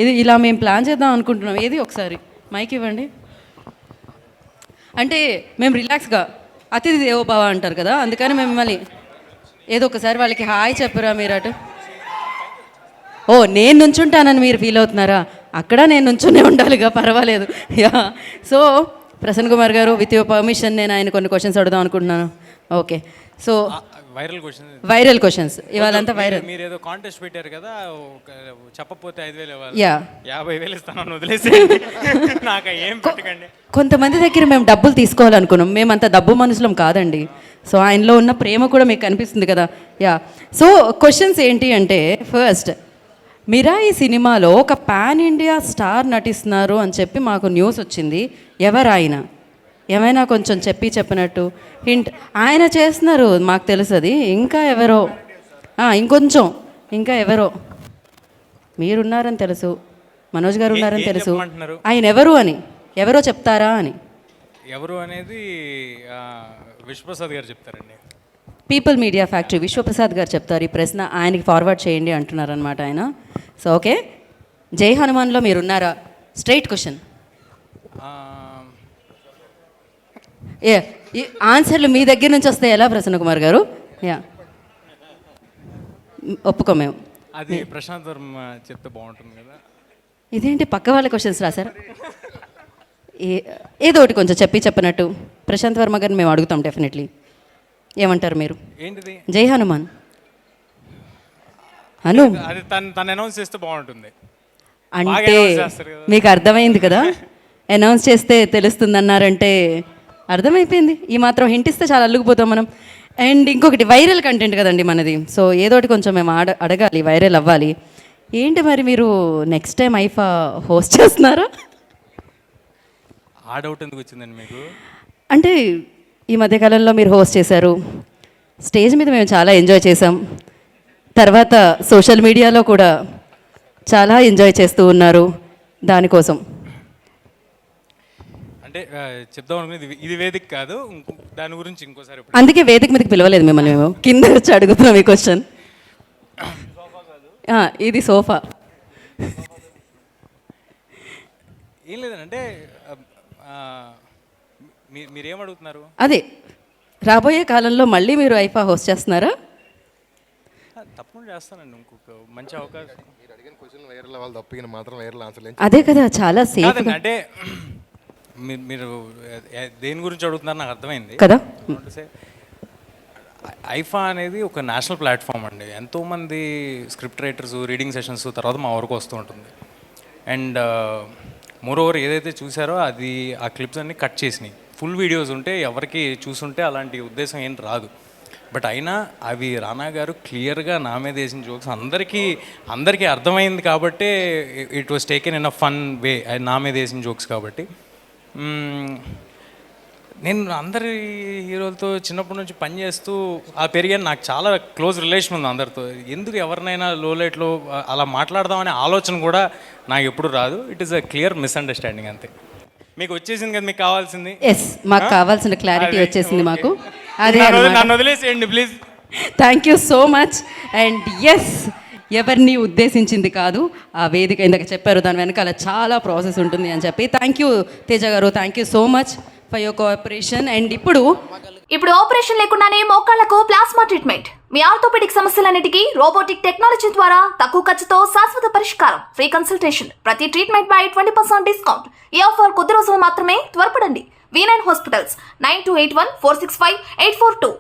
ఇది ఇలా మేము ప్లాన్ చేద్దాం అనుకుంటున్నాం. ఏది ఒకసారి మైక్ ఇవ్వండి. అంటే మేము రిలాక్స్గా అతిథి దేవోభవ అంటారు కదా, అందుకని మేము మిమ్మల్ని ఏదో ఒకసారి వాళ్ళకి హాయ్ చెప్పరా మీరు అటు. ఓ నేను నుంచుంటానని మీరు ఫీల్ అవుతున్నారా? అక్కడ నేను నుంచునే ఉండాలిగా, పర్వాలేదు. యా. సో ప్రసన్న కుమార్ గారు, విత్ యువర్ పర్మిషన్ నేను ఆయన కొన్ని క్వశ్చన్స్ అడుగుదాం అనుకుంటున్నాను. ఓకే. సో వైరల్ క్వశ్చన్స్ ఇవాళంతా వైరల్. మీరు ఏదో కాంటెస్ట్ పెట్టారు కదా, చెప్పకపోతే 5,000 ఇవ్వాలి. యా 50,000 ఇస్తాను, వదిలేసి నాకు ఏం పెట్టకండి. కొంతమంది దగ్గర మేము డబ్బులు తీసుకోవాలనుకున్నాం, మేము అంత డబ్బు మనుషులం కాదండి. సో ఆయనలో ఉన్న ప్రేమ కూడా మీకు కనిపిస్తుంది కదా. యా. సో క్వశ్చన్స్ ఏంటి అంటే, ఫస్ట్ మిరాయి సినిమాలో ఒక పాన్ ఇండియా స్టార్ నటిస్తున్నారు అని చెప్పి మాకు న్యూస్ వచ్చింది. ఎవరు ఆయన? ఏమైనా కొంచెం చెప్పినట్టు హింట్. ఆయన చేస్తున్నారు మాకు తెలుసు, అది ఇంకా ఎవరో, ఇంకొంచెం ఇంకా ఎవరో. మీరున్నారని తెలుసు, మనోజ్ గారు ఉన్నారని తెలుసు, ఆయన ఎవరు అని ఎవరో చెప్తారా అని. ఎవరు అనేది విశ్వప్రసాద్ గారు చెప్తారండి. పీపుల్ మీడియా ఫ్యాక్టరీ విశ్వప్రసాద్ గారు చెప్తారు. ఈ ప్రశ్న ఆయనకి ఫార్వర్డ్ చేయండి అంటున్నారనమాట ఆయన. సో ఓకే, జై హనుమాన్లో మీరున్నారా? Straight question. ఈ ఆన్సర్లు మీ దగ్గర నుంచి వస్తాయి ఎలా ప్రసన్న కుమార్ గారు? యా, ఒప్పుకో మేము. అది ప్రశాంత్ వర్మ చెప్తే బాగుంటుంది కదా. ఇదేంటి పక్క వాళ్ళ క్వశ్చన్స్ రాశారు? ఏదో ఒకటి కొంచెం చెప్పినట్టు ప్రశాంత్ వర్మ గారిని మేము అడుగుతాం డెఫినెట్లీ. ఏమంటారు మీరు? ఏంటిది? జై హనుమాన్ అను, అది తను అనౌన్స్ చేస్తే బాగుంటుంది అంటే మీకు అర్థమైంది కదా. అనౌన్స్ చేస్తే తెలుస్తుంది అన్నారంటే అర్థమైపోయింది. ఈ మాత్రం హింట్ ఇస్తే చాలా అల్లుకుపోతాం మనం. అండ్ ఇంకొకటి వైరల్ కంటెంట్ కదండి మనది. సో ఏదోటి కొంచెం మేము అడగాలి, వైరల్ అవ్వాలి. ఏంటి మరి మీరు నెక్స్ట్ టైం ఐఫా హోస్ట్ చేస్తున్నారా? ఆ డౌట్ ఎందుకు వచ్చిందండి మీకు? అంటే ఈ మధ్యకాలంలో మీరు హోస్ట్ చేశారు, స్టేజ్ మీద మేము చాలా ఎంజాయ్ చేసాం, తర్వాత సోషల్ మీడియాలో కూడా చాలా ఎంజాయ్ చేస్తూ ఉన్నారు. దానికోసం అంటే చెప్దాం అనుకునేది ఇది వేదిక కాదు, దాని గురించి ఇంకోసారి. అందుకే వేదిక మీదకి పిలవలేదు మిమ్మల్ని, మేము కింద వచ్చి అడుగుతున్నాం ఈ క్వశ్చన్. ఇది సోఫా. ఏం లేదంటే మీరేమడుగుతున్నారు? అదే రాబోయే కాలంలో మళ్ళీ మీరు ఐఫా హోస్ట్ చేస్తున్నారా? తప్పకుండా చేస్తానండి, ఇంకొక మంచి అవకాశం. అదే కదా, చాలా సేఫ్. అంటే మీరు దేని గురించి అడుగుతున్నారు నాకు అర్థమైంది కదా. ఐఫా అనేది ఒక నేషనల్ ప్లాట్ఫామ్ అండి. ఎంతోమంది స్క్రిప్ట్ రైటర్స్, రీడింగ్ సెషన్స్ తర్వాత మా వరకు వస్తూ ఉంటుంది. అండ్ మోరోవర్ ఏదైతే చూసారో అది ఆ క్లిప్స్ అన్నీ కట్ చేసినాయి. ఫుల్ వీడియోస్ ఉంటే ఎవరికి చూసుంటే అలాంటి ఉద్దేశం ఏం రాదు. బట్ అయినా అవి రానా గారు క్లియర్గా నా మీద వేసిన జోక్స్ అందరికీ అర్థమైంది కాబట్టి it was taken in a fun way. అది నా మీద వేసిన జోక్స్ కాబట్టి. నేను అందరి హీరోలతో చిన్నప్పటి నుంచి పనిచేస్తూ పెరిగాను. నాకు చాలా క్లోజ్ రిలేషన్ ఉంది అందరితో. ఎందుకు ఎవరినైనా లో లైట్లో అలా మాట్లాడదామనే ఆలోచన కూడా నాకు ఎప్పుడు రాదు. It is a clear misunderstanding అంతే. మీకు వచ్చేసింది కదా మీకు కావాల్సింది. ఎస్, మాకు కావాల్సిన క్లారిటీ వచ్చేసింది మాకు. అదే నన్ను వదిలేసేయండి please. Thank you so much. And yes, ఎవరిని ఉద్దేశించింది కాదు, ఆ వేదిక ఇందాక చెప్పారు దాని వెనకాల చాలా ప్రాసెస్ ఉంటుంది అని చెప్పి. థ్యాంక్ యూ తేజ గారు, thank you so much for your cooperation. And ఇప్పుడు ఆపరేషన్ లేకుండానే మోకాళ్లకు ప్లాస్మా ట్రీట్మెంట్. మీ ఆర్థోపెడిక్ సమస్యలన్నిటికీ రోబోటిక్ టెక్నాలజీ ద్వారా తక్కువ ఖర్చుతో శాశ్వత పరిష్కారం. ఫ్రీ కన్సల్టేషన్, ప్రతి ట్రీట్మెంట్ పై 20% డిస్కౌంట్. ఈ ఆఫర్ కొద్ది రోజులు మాత్రమే, త్వరపడండి. V9 hospitals 9281465842.